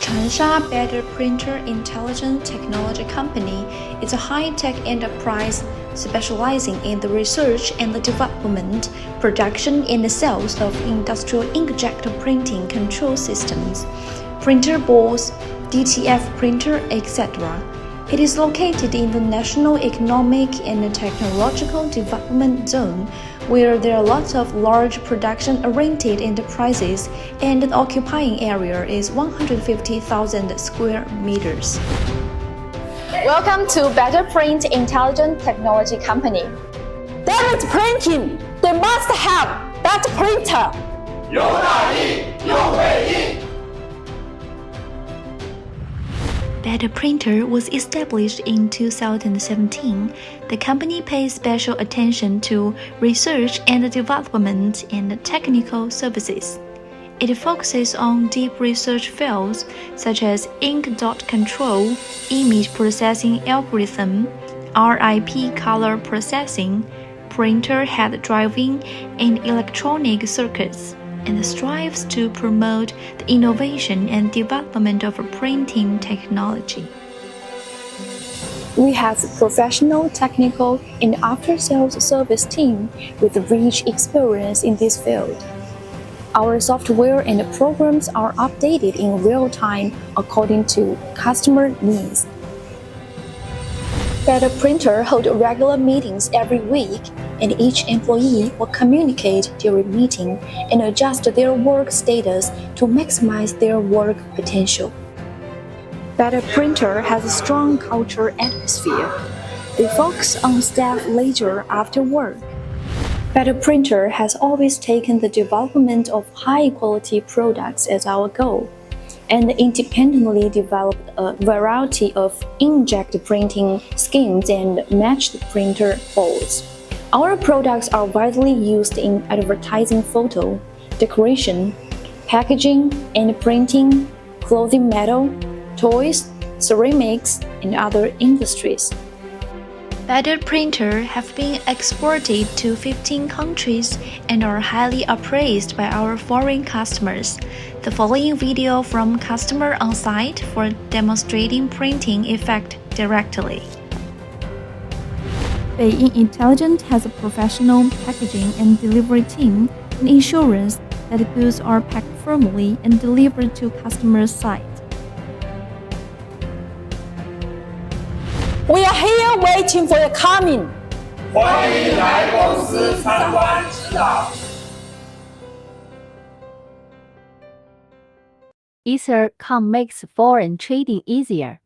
Changsha Better Printer Intelligent Technology Company is a high-tech enterprise specializing in the research and the development, production, and the sales of industrial inkjet printing control systems, printer boards, DTF printer, etc. It is located in the National Economic and Technological Development Zone, where there are lots of large production-oriented enterprises, and the occupying area is 150,000 square meters. Welcome to Better Print Intelligent Technology Company. That is printing. They must have better printer. 有打印，有回应。 Better Printer was established in 2017. The company pays special attention to research and development and technical services. It focuses on deep research fields such as ink dot control, image processing algorithm, RIP color processing, printer head driving, and electronic circuits, and strives to promote the innovation and development of printing technology. We have a professional, technical, and after-sales service team with rich experience in this field. Our software and programs are updated in real time according to customer needs. Better Printer holds regular meetings every week, and each employee will communicate during meeting and adjust their work status to maximize their work potential. Better Printer has a strong culture atmosphere. They focus on staff leisure after work. Better Printer has always taken the development of high-quality products as our goal, and independently developed a variety of inkjet printing schemes and matched printer boards. Our products are widely used in advertising, photo, decoration, packaging, and printing, clothing, metal, toys, ceramics, and other industries. Better Printer have been exported to 15 countries and are highly appraised by our foreign customers. The following video from customer on site for demonstrating printing effect directly. Beiying Intelligent has a professional packaging and delivery team and ensures that the goods are packed firmly and delivered to customers' site. We are here waiting for your coming. 欢迎来公司参观指导。 Ether.com makes foreign trading easier.